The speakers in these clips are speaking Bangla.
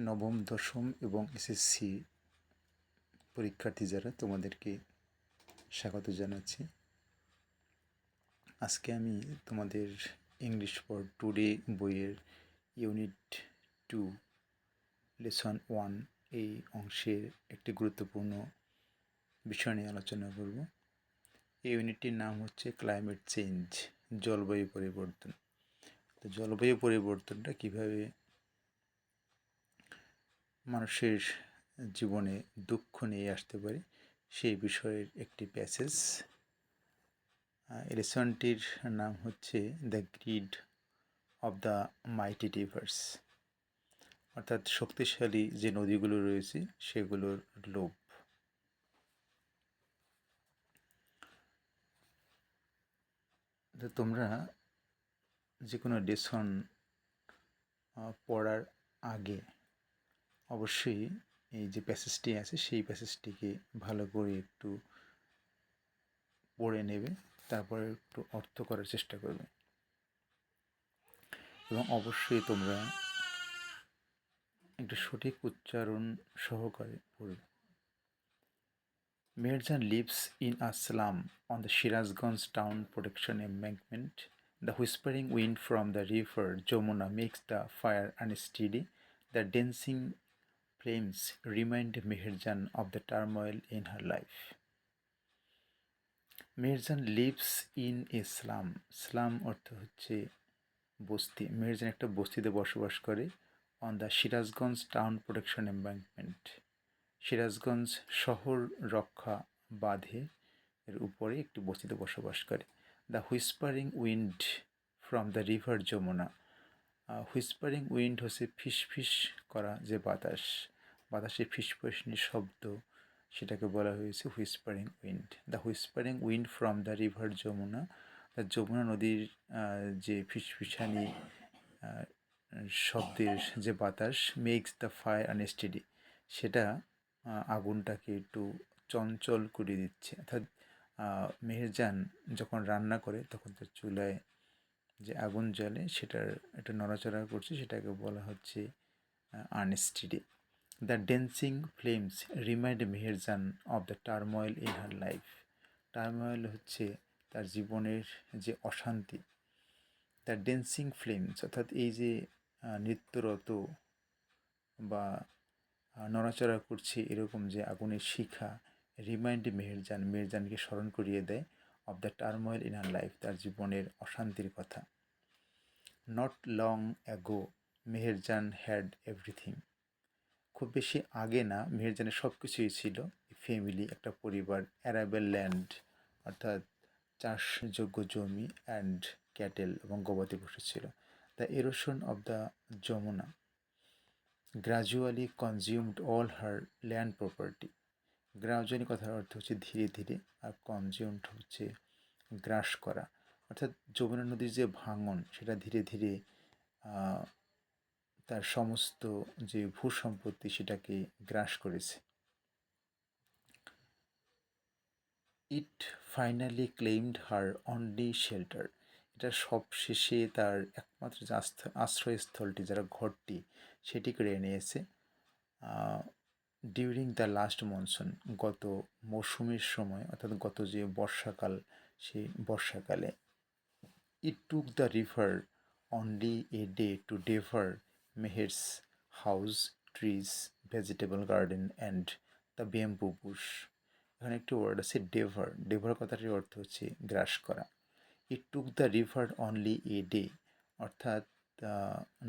নবম, দশম এবং এসএসসি পরীক্ষার্থী যারা, তোমাদেরকে স্বাগত জানাচ্ছি। আজকে আমি তোমাদের ইংলিশ ফর টুডে বইয়ের ইউনিট 2 লেসন 1 এই অংশের একটি গুরুত্বপূর্ণ বিষয় নিয়ে আলোচনা করব। এই ইউনিটটির নাম হচ্ছে ক্লাইমেট চেঞ্জ, জলবায়ু পরিবর্তন। তো জলবায়ু পরিবর্তনটা কীভাবে মানুষের জীবনে দুঃখ নিয়ে আসতে পারে সেই বিষয়ের একটি প্যাসেজ। লেসনটির নাম হচ্ছে the grid of the mighty reverse, অর্থাৎ শক্তিশালী যে নদীগুলো রয়েছে সেগুলোর লোভ। তো তোমরা যে কোনো লেসন পড়ার আগে অবশ্যই এই যে প্যাসেজটি আছে সেই প্যাসেজটিকে ভালো করে একটু পড়ে নেবে, তারপরে একটু অর্থ করার চেষ্টা করবে এবং অবশ্যই তোমরা একটু সঠিক উচ্চারণ সহকারে পড়বে। Meherjan lives in a slum on the Shirazganj town protection embankment. The whispering wind from the river Jamuna makes the fire unsteady. The dancing flames remind Meherjan of the turmoil in her life. Meherjan lives in a slum. Slum অর্থ হচ্ছে বস্তি। মেহেরজান একটা বস্তিতে বসবাস করে। On the Sirajganj town protection embankment, Sirajganj শহর রক্ষা বাঁধে এর উপরে একটি বস্তিতে বসবাস করে। The whispering wind from the river Jamuna. Whispering wind হচ্ছে ফিসফিস করা যে বাতাস, বাতাসে ফিসফিসনি শব্দ, সেটাকে বলা হয়েছে whispering wind. The whispering wind from the river Jamuna, Jamuna নদীর যে ফিসফিসানি শব্দের যে বাতাস, মেক্স দ্য ফায়ার আনস্টেডি, সেটা আগুনটাকে একটু চঞ্চল করে দিচ্ছে। অর্থাৎ মেহেরজান যখন রান্না করে তখন তার চুলায় যে আগুন জ্বলে সেটার একটা নড়াচড়া করছে, সেটাকে বলা হচ্ছে unsteady. The dancing flames remind Meherjaan of the turmoil in her life. Turmoil হচ্ছে তার জীবনের যে অশান্তি। দ্য ড্যান্সিং ফ্লেমস অর্থাৎ এই যে নৃত্যরত বা নড়াচড়া করছে এরকম যে আগুনের শিখা, রিমাইন্ড মেহেরজান, মেহেরজানকে স্মরণ করিয়ে দেয় of the turmoil in her life, তার জীবনের অশান্তির কথা। Not long ago Meherjaan had everything. খুব বেশি আগে না, মেহেরজানের সব কিছুই ছিল। ফ্যামিলি, একটা পরিবার, অ্যারাবেল ল্যান্ড অর্থাৎ চাষযোগ্য জমি, অ্যান্ড ক্যাটেল এবং গবাদি পশু ছিল। The erosion of the Jamuna gradually consumed all her land property. Gradually কথার অর্থ হচ্ছে ধীরে ধীরে, আর কনজিউমড হচ্ছে গ্রাস করা, অর্থাৎ যমুনা নদীর যে ভাঙন সেটা ধীরে ধীরে তার সমস্ত যে ভূসম্পত্তি সেটাকে গ্রাস করেছে। ইট ফাইনালি ক্লেইমড হার অনলি শেল্টার, এটা সবশেষে তার একমাত্র যে আশ্রয়স্থলটি, যারা ঘরটি, সেটি কেড়ে নিয়েছে। ডিউরিং দ্য লাস্ট মনসুন, গত মৌসুমের সময়, অর্থাৎ গত যে বর্ষাকাল, সেই বর্ষাকালে। It took the river only a day to devour Meher's house, trees, vegetable garden and the bamboo bush. এখানে একটি ওয়ার্ড আছে ডেভার। ডেভার কথাটির অর্থ হচ্ছে গ্রাস করা। It took the river only a day, অর্থাৎ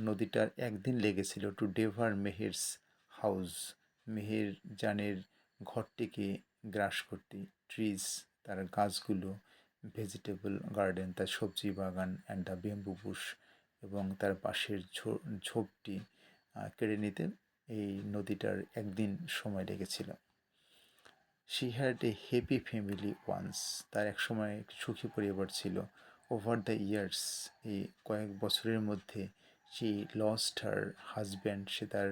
নদীটার একদিন লেগেছিল টু ডেভার মেহেরস হাউস, মেহেরজানের ঘরটিকে গ্রাস করতে। ট্রিজ, তার গাছগুলো, ভেজিটেবল গার্ডেন, তার সবজি বাগান, অ্যান্ড দ্য ব্যাম্বু বুশ, এবং তার পাশের ঝোপটি কেড়ে নিতে এই নদীটার একদিন সময় লেগেছিল। She had a happy family once, তার এক সময় একটি সুখী পরিবার ছিল। ওভার দ্য ইয়ার্স, এই কয়েক বছরের মধ্যে, শি লস্ট হার হাজব্যান্ড, সে তার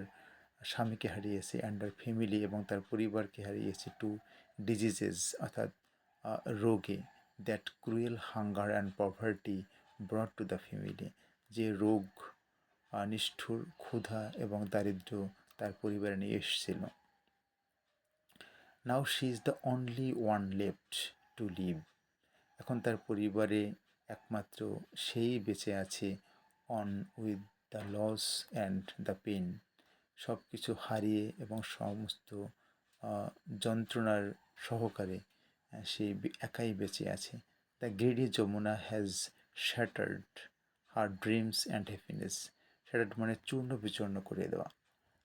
স্বামীকে হারিয়েছে, অ্যান্ড হার ফ্যামিলি, এবং তার পরিবারকে হারিয়েছে, টু ডিজিজেস অর্থাৎ রোগে, that cruel hunger and poverty ব্রট to the family, যে রোগ, নিষ্ঠুর ক্ষুধা এবং দারিদ্র্য তার পরিবারে নিয়ে এসেছিল। Now she is the only one left to live. এখন তার পরিবারে একমাত্র সেই বেঁচে আছে, on with the loss and the pain. সব কিছু হারিয়ে এবং সমস্ত যন্ত্রণার সহকারে সে একাই বেঁচে আছে। The greedy Jamuna has shattered her dreams and happiness. Shattered মানে চূর্ণ বিচূর্ণ করে দেওয়া।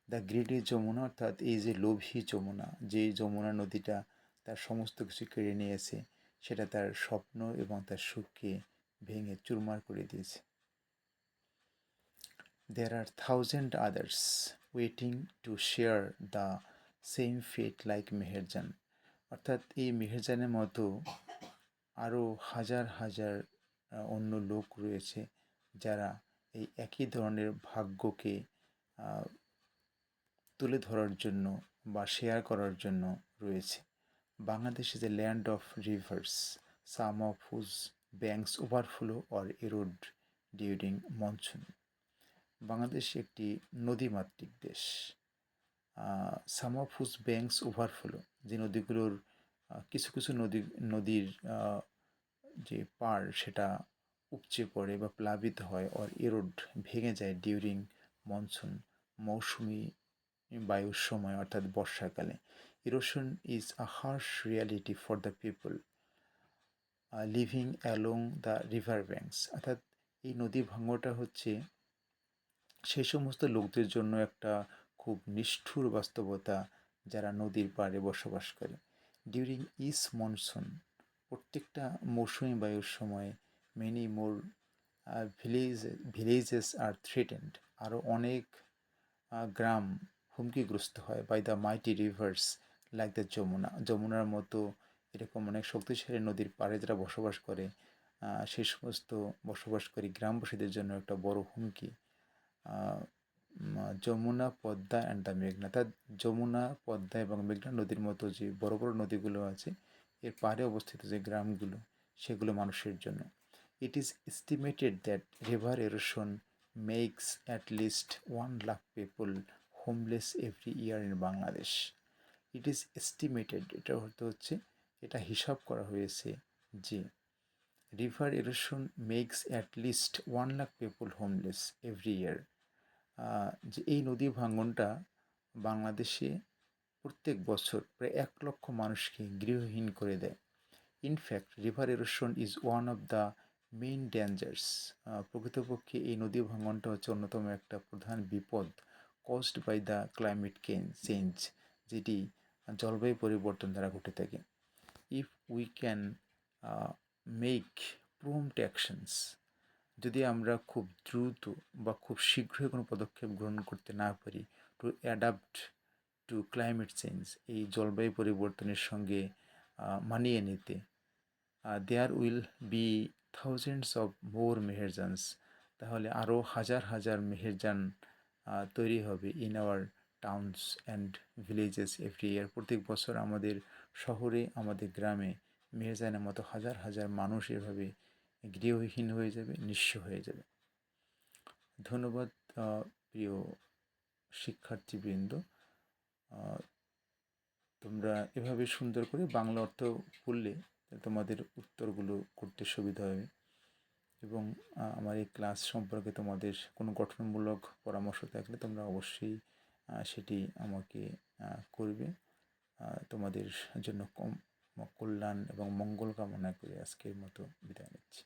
দ্য গ্রেডি যমুনা অর্থাৎ এই যে লোভী যমুনা, যে যমুনা নদীটা তার সমস্ত কিছু কেড়ে নিয়েছে, সেটা তার স্বপ্ন এবং তার সুখকে ভেঙে চুরমার করে দিয়েছে। There are thousand others waiting to share the same fate like Meherjaan. অর্থাৎ এই মেহেরজানের মতো আরও হাজার হাজার অন্য লোক রয়েছে যারা এই একই ধরনের ভাগ্যকে তুলে ধরার জন্য বা শেয়ার করার জন্য রয়েছে। Bangladesh is a land of rivers, some of whose banks overflow or eroded during monsoon. Bangladesh একটি নদীমাতৃক দেশ। Some of whose banks overflow, যে নদীগুলোর কিছু কিছু নদীর যে পাড় সেটা উপচে পড়ে বা প্লাবিত হয়, অর এরোড ভেঙে যায় ডিউরিং মনসুন, মৌসুমি বায়ুর সময় অর্থাৎ বর্ষাকালে। Erosion is a harsh reality for the people living along the river banks. অর্থাৎ এই নদী ভাঙনটা হচ্ছে সেই সমস্ত লোকদের জন্য একটা খুব নিষ্ঠুর বাস্তবতা যারা নদীর পাড়ে বসবাস করে। ডিউরিং ইচ মনসুন, প্রত্যেকটা মৌসুমি বায়ুর সময়, many more villages are threatened, আরও অনেক গ্রাম হুমকিগ্রস্ত হয় by the mighty rivers like the Jamuna. যমুনার মতো এরকম অনেক শক্তিশালী নদীর পাড়ে যারা বসবাস করে, সেই সমস্ত বসবাসকারী গ্রামবাসীদের জন্য একটা বড় হুমকি। যমুনা, পদ্মা অ্যান্ড দ্য মেঘনা, অর্থাৎ যমুনা, পদ্মা এবং মেঘনা নদীর মতো যে বড় বড় নদীগুলো আছে, এর পাড়ে অবস্থিত যে গ্রামগুলো, সেগুলো মানুষের জন্য। It is estimated that river erosion makes at least 1,00,000 people homeless every year in Bangladesh. It is estimated, এটা হচ্ছে এটা হিসাব করা হয়েছে যে river erosion makes at least 1,00,000 people homeless every year, যে এই নদী ভাঙনটা বাংলাদেশে প্রত্যেক বছর প্রায় 1,00,000 মানুষকে গৃহহীন করে দেয়। In fact river erosion is one of the main dangers. প্রকৃতপক্ষে এই নদী ভাঙনটা হচ্ছে অন্যতম একটা প্রধান বিপদ caused by the climate change, যেটি জলবায়ু পরিবর্তন দ্বারা ঘটে থাকে। If we can make prompt actions, যদি আমরা খুব দ্রুত বা খুব শীঘ্রই কোনো পদক্ষেপ গ্রহণ করতে না পারি to adapt to climate change, এই জলবায়ু পরিবর্তনের সঙ্গে মানিয়ে নিতে, there will be thousands of more Meherjans, তাহলে আরও হাজার হাজার মেহেরজান তৈরি হবে in our towns and villages every year. প্রত্যেক বছর আমাদের শহরে, আমাদের গ্রামে মেহেরজানের মতো হাজার হাজার মানুষ এভাবে গৃহহীন হয়ে যাবে, নিঃস্ব হয়ে যাবে। ধন্যবাদ প্রিয় শিক্ষার্থীবৃন্দ। তোমরা এভাবে সুন্দর করে বাংলা অর্থ পড়লে তোমাদের উত্তরগুলো করতে সুবিধা হবে। এবং আমার এই ক্লাস সম্পর্কে তোমাদের কোনো গঠনমূলক পরামর্শ থাকলে তোমরা অবশ্যই সেটি আমাকে করবে। তোমাদের জন্য কল্যাণ এবং মঙ্গল কামনা করে আজকের মতো বিদায় নিচ্ছি।